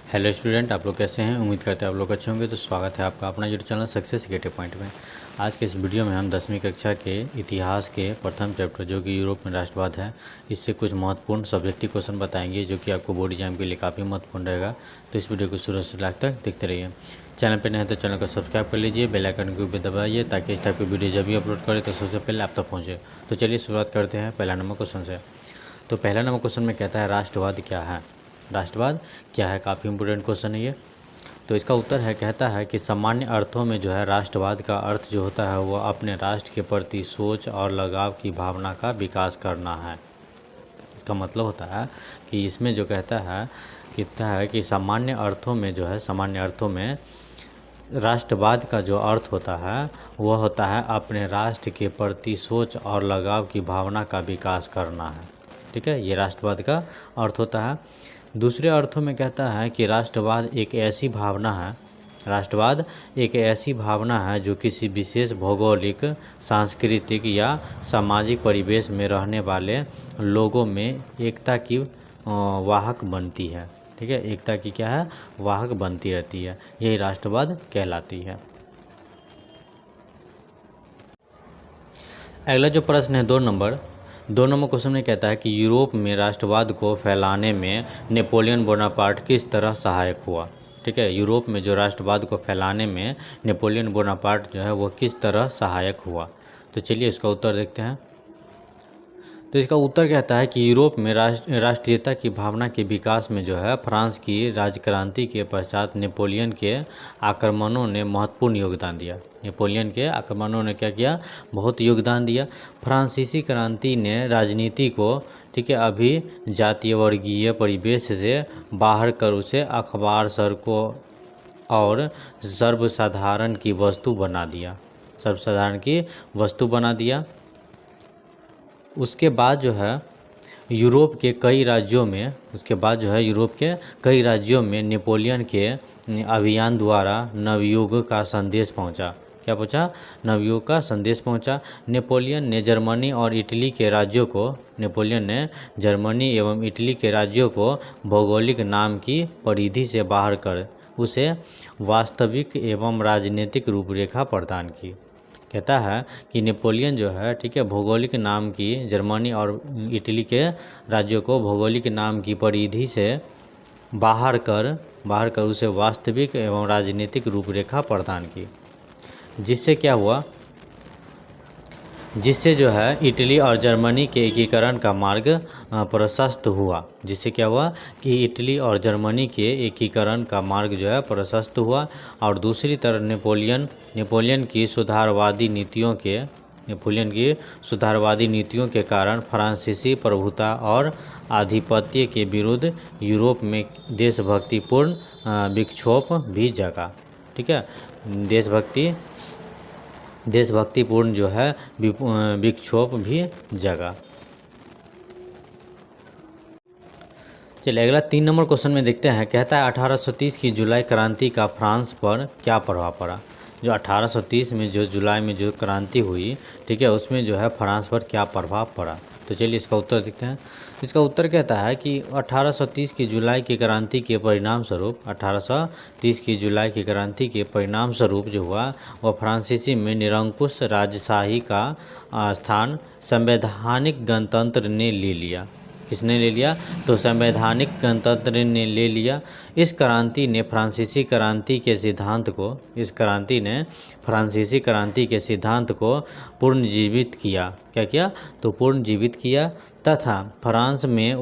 Hello student, आप लोग कैसे हैं। उम्मीद करते हैं आप लोग अच्छे होंगे। तो स्वागत है आपका अपना यूट्यूब चैनल सक्सेस गेटिव पॉइंट में। आज के इस वीडियो में हम 10वीं कक्षा के इतिहास के प्रथम चैप्टर जो कि यूरोप में राष्ट्रवाद है, इससे कुछ महत्वपूर्ण सब्जेक्टिव क्वेश्चन बताएंगे जो कि आपको बोर्ड एग्जाम के लिए काफ़ी महत्वपूर्ण रहेगा। तो इस वीडियो को शुरू से लास्ट तक देखते रहिए। चैनल पर नहीं है तो चैनल को सब्सक्राइब कर लीजिए, बेल आइकन को भी दबाइए ताकि इस टाइप की वीडियो जब भी अपलोड करें तो सबसे पहले आप तक पहुँचे। तो चलिए शुरुआत करते हैं पहला नंबर क्वेश्चन से। तो पहला नंबर क्वेश्चन में कहता है राष्ट्रवाद क्या है। राष्ट्रवाद क्या है, काफ़ी इंपोर्टेंट क्वेश्चन है ये। तो इसका उत्तर है, कहता है कि सामान्य अर्थों में जो है राष्ट्रवाद का अर्थ जो होता है वो अपने राष्ट्र के प्रति सोच और लगाव की भावना का विकास करना है। इसका मतलब होता है कि इसमें जो कहता है कि सामान्य अर्थों में जो है, सामान्य अर्थों में राष्ट्रवाद का जो अर्थ होता है वह होता है अपने राष्ट्र के प्रति सोच और लगाव की भावना का विकास करना है। ठीक है, ये राष्ट्रवाद का अर्थ होता है। दूसरे अर्थों में कहता है कि राष्ट्रवाद एक ऐसी भावना है, राष्ट्रवाद एक ऐसी भावना है जो किसी विशेष भौगोलिक, सांस्कृतिक या सामाजिक परिवेश में रहने वाले लोगों में एकता की वाहक बनती है। ठीक है, एकता की क्या है, वाहक बनती रहती है, यही राष्ट्रवाद कहलाती है। अगला जो प्रश्न है 2 नंबर क्वेश्चन में कहता है कि यूरोप में राष्ट्रवाद को फैलाने में नेपोलियन बोनापार्ट किस तरह सहायक हुआ। ठीक है, यूरोप में जो राष्ट्रवाद को फैलाने में नेपोलियन बोनापार्ट जो है वो किस तरह सहायक हुआ। तो चलिए इसका उत्तर देखते हैं। तो इसका उत्तर कहता है कि यूरोप में राष्ट्रीयता की भावना के विकास में जो है फ्रांस की राजक्रांति के पश्चात नेपोलियन के आक्रमणों ने महत्वपूर्ण योगदान दिया। नेपोलियन के आक्रमणों ने क्या किया, बहुत योगदान दिया। फ्रांसीसी क्रांति ने राजनीति को, ठीक है, अभी जातीय वर्गीय परिवेश से बाहर कर उसे अखबार, सड़कों और सर्वसाधारण की वस्तु बना दिया, सर्वसाधारण की वस्तु बना दिया। उसके बाद जो है यूरोप के कई राज्यों में नेपोलियन के अभियान द्वारा नवयुग का संदेश पहुंचा। क्या पहुंचा, नवयुग का संदेश पहुंचा। नेपोलियन ने जर्मनी एवं इटली के राज्यों को भौगोलिक नाम की परिधि से बाहर कर उसे वास्तविक एवं राजनीतिक रूपरेखा प्रदान की। कहता है कि नेपोलियन जो है, ठीक है, भौगोलिक नाम की जर्मनी और इटली के राज्यों को भौगोलिक नाम की परिधि से बाहर कर उसे वास्तविक एवं राजनीतिक रूपरेखा प्रदान की। जिससे क्या हुआ, जिससे जो है इटली और जर्मनी के एकीकरण का मार्ग प्रशस्त हुआ। जिससे क्या हुआ कि इटली और जर्मनी के एकीकरण का मार्ग जो है प्रशस्त हुआ। और दूसरी तरफ नेपोलियन की सुधारवादी नीतियों के कारण फ्रांसीसी प्रभुता और आधिपत्य के विरुद्ध यूरोप में देशभक्तिपूर्ण विक्षोभ भी जगा। ठीक है, देशभक्तिपूर्ण जो है विक्षोभ भी जगा। चलिए अगला 3 नंबर क्वेश्चन में देखते हैं। कहता है 1830 की जुलाई क्रांति का फ्रांस पर क्या प्रभाव पड़ा। जो 1830 में जो जुलाई में जो क्रांति हुई, ठीक है, उसमें जो है फ्रांस पर क्या प्रभाव पड़ा। तो चलिए इसका उत्तर देखते हैं। इसका उत्तर कहता है कि 1830 की जुलाई की क्रांति के परिणाम स्वरूप जो हुआ वह फ्रांसीसी में निरंकुश राजशाही का स्थान संवैधानिक गणतंत्र ने ले लिया। किसने ले लिया, तो संवैधानिक गणतंत्र ने ले लिया। इस क्रांति ने फ्रांसीसी क्रांति के सिद्धांत को पुनर्जीवित किया। क्या किया, तो पुनर्जीवित किया। तथा फ्रांस में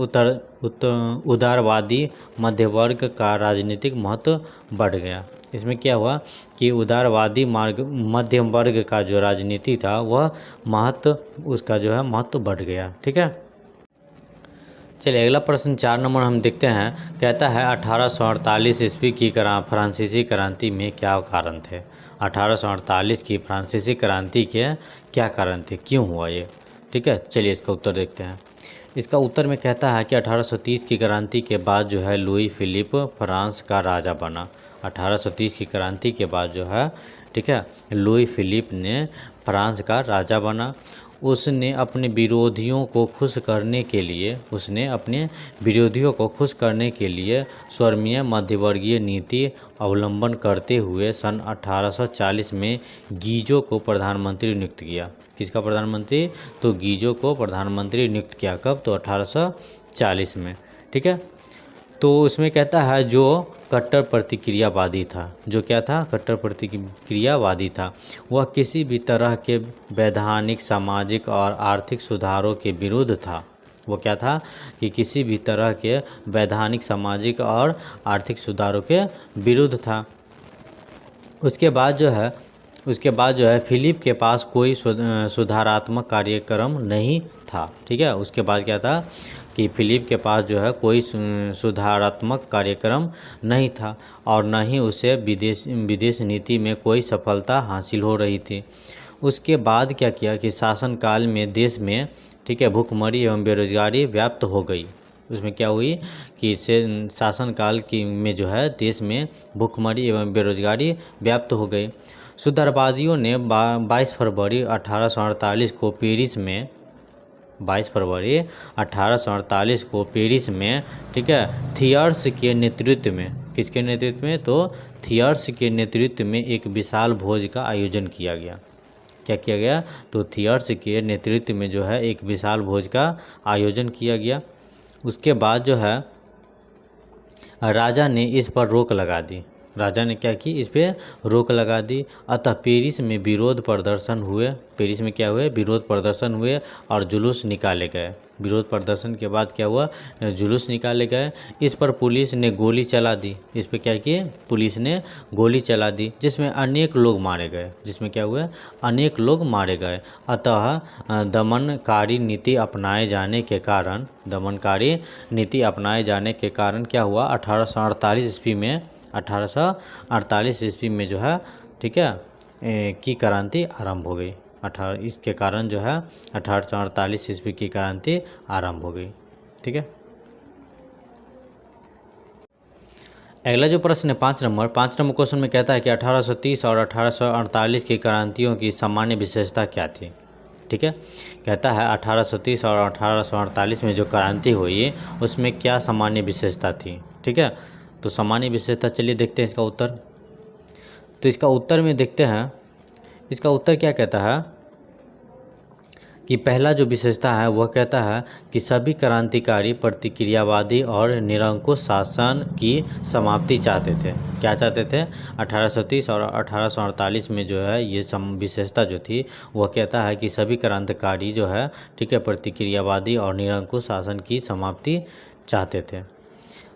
उदारवादी मध्यवर्ग का राजनीतिक महत्व बढ़ गया। इसमें क्या हुआ कि उदारवादी मध्यम वर्ग का जो राजनीति था वह महत्व बढ़ गया। ठीक है, चलिए अगला प्रश्न 4 नंबर हम देखते हैं। कहता है 1848 ईस्वी की फ्रांसीसी क्रांति में क्या कारण थे। 1848 की फ्रांसीसी क्रांति के क्या कारण थे, क्यों हुआ ये। ठीक है, चलिए इसका उत्तर देखते हैं। इसका उत्तर में कहता है कि 1830 की क्रांति के बाद जो है लुई फिलिप फ्रांस का राजा बना। 1830 की क्रांति के बाद जो है, ठीक है, लुई फिलिप ने फ्रांस का राजा बना। उसने अपने विरोधियों को खुश करने के लिए स्वयं मध्यवर्गीय नीति अवलंबन करते हुए सन 1840 में गीजो को प्रधानमंत्री नियुक्त किया। किसका प्रधानमंत्री? तो गीजो को प्रधानमंत्री नियुक्त किया। कब? तो 1840 में। ठीक है। तो उसमें कहता है जो कट्टर प्रतिक्रियावादी था, जो क्या था? कट्टर प्रतिक्रियावादी था। वह किसी भी तरह के वैधानिक, सामाजिक और आर्थिक सुधारों के विरुद्ध था। वो क्या था? कि किसी भी तरह के वैधानिक, सामाजिक और आर्थिक सुधारों के विरुद्ध था। उसके बाद जो है फिलिप के पास कोई सुधारात्मक कार्यक्रम नहीं था। ठीक है। उसके बाद क्या था कि फिलिप के पास जो है कोई सुधारात्मक कार्यक्रम नहीं था और न ही उसे विदेश नीति में कोई सफलता हासिल हो रही थी। उसके बाद क्या किया कि शासनकाल में देश में, ठीक है, भूखमरी एवं बेरोजगारी व्याप्त हो गई। उसमें क्या हुई कि शासनकाल में जो है देश में भूखमरी एवं बेरोजगारी व्याप्त हो गई। सुधारवादियों ने 22 फरवरी 1848 को पेरिस में 22 फरवरी 1848 को पेरिस में, ठीक है, थियर्स के नेतृत्व में, किसके नेतृत्व में? तो थियर्स के नेतृत्व में एक विशाल भोज का आयोजन किया गया। क्या किया गया? तो थियर्स के नेतृत्व में जो है एक विशाल भोज का आयोजन किया गया। उसके बाद जो है राजा ने इस पर रोक लगा दी। राजा ने क्या की? इस पे रोक लगा दी। अतः पेरिस में विरोध प्रदर्शन हुए। पेरिस में क्या हुए? विरोध प्रदर्शन हुए और जुलूस निकाले गए। विरोध प्रदर्शन के बाद क्या हुआ? जुलूस निकाले गए। इस पर पुलिस ने गोली चला दी। इस पे क्या किए? पुलिस ने गोली चला दी, जिसमें अनेक लोग मारे गए। जिसमें क्या हुए? अनेक लोग मारे गए। अतः दमनकारी नीति अपनाए जाने के कारण क्या हुआ? 1848 ईस्वी में जो है, ठीक है, की क्रांति आरंभ हो गई। इसके कारण जो है 1848 ईस्वी की क्रांति आरंभ हो गई। ठीक है। अगला जो प्रश्न है 5 नंबर क्वेश्चन में कहता है कि 1830 और 1848 की क्रांतियों की सामान्य विशेषता क्या थी? ठीक है। कहता है 1830 और 1848 में जो क्रांति हुई उसमें क्या सामान्य विशेषता थी? ठीक है। तो सामान्य विशेषता, चलिए देखते हैं इसका उत्तर। तो इसका उत्तर में देखते हैं, इसका उत्तर क्या कहता है कि पहला जो विशेषता है वह कहता है कि सभी क्रांतिकारी प्रतिक्रियावादी और निरंकुश शासन की समाप्ति चाहते थे। क्या चाहते थे? 1830 और 1848 में जो है ये विशेषता जो थी वह कहता है कि सभी क्रांतिकारी जो है, ठीक है, प्रतिक्रियावादी और निरंकुश शासन की समाप्ति चाहते थे।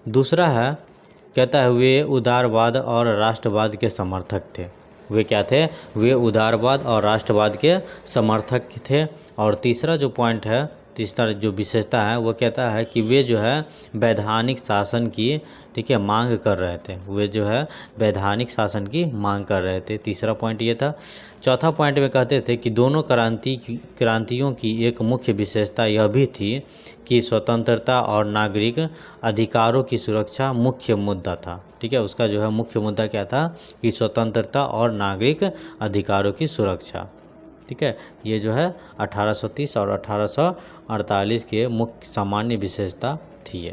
दूसरा है, कहता है वे उदारवाद और राष्ट्रवाद के समर्थक थे। वे क्या थे? वे उदारवाद और राष्ट्रवाद के समर्थक थे। और तीसरा जो पॉइंट है, तीसरा जो विशेषता है वो कहता है कि वे जो है वैधानिक शासन की, ठीक है, मांग कर रहे थे। वे जो है वैधानिक शासन की मांग कर रहे थे। तीसरा पॉइंट ये था। चौथा पॉइंट में कहते थे कि दोनों क्रांतियों की एक मुख्य विशेषता यह भी थी कि स्वतंत्रता और नागरिक अधिकारों की सुरक्षा मुख्य मुद्दा था। ठीक है। उसका जो है मुख्य मुद्दा क्या था? कि स्वतंत्रता और नागरिक अधिकारों की सुरक्षा। ठीक है। ये जो है 1830 और 1848 के मुख्य सामान्य विशेषता थी।